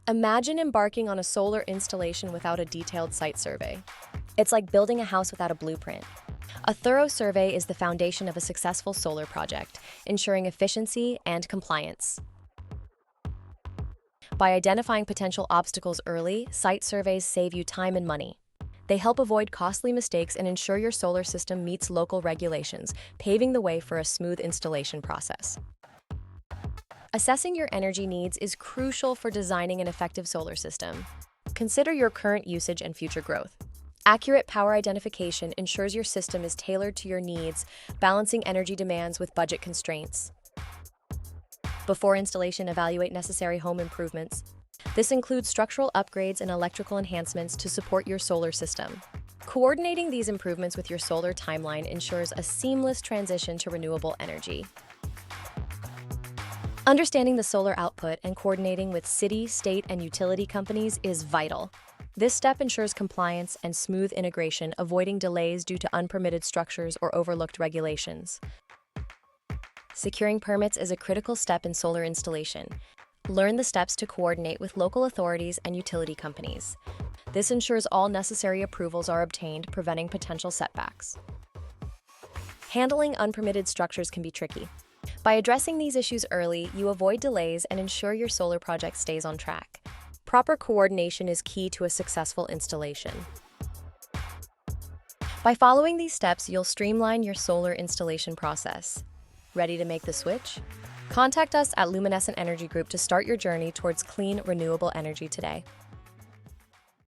Imagine embarking on a solar installation without a detailed site survey. It's like building a house without a blueprint. A thorough survey is the foundation of a successful solar project, ensuring efficiency and compliance. By identifying potential obstacles early, site surveys save you time and money. They help avoid costly mistakes and ensure your solar system meets local regulations, paving the way for a smooth installation process. Assessing your energy needs is crucial for designing an effective solar system. Consider your current usage and future growth. Accurate power identification ensures your system is tailored to your needs, balancing energy demands with budget constraints. Before installation, evaluate necessary home improvements. This includes structural upgrades and electrical enhancements to support your solar system. Coordinating these improvements with your solar timeline ensures a seamless transition to renewable energy. Understanding the solar output and coordinating with city, state, and utility companies is vital. This step ensures compliance and smooth integration, avoiding delays due to unpermitted structures or overlooked regulations. Securing permits is a critical step in solar installation. Learn the steps to coordinate with local authorities and utility companies. This ensures all necessary approvals are obtained, preventing potential setbacks. Handling unpermitted structures can be tricky. By addressing these issues early, you avoid delays and ensure your solar project stays on track. Proper coordination is key to a successful installation. By following these steps, you'll streamline your solar installation process. Ready to make the switch? Contact us at Luminescent Energy Group to start your journey towards clean, renewable energy today.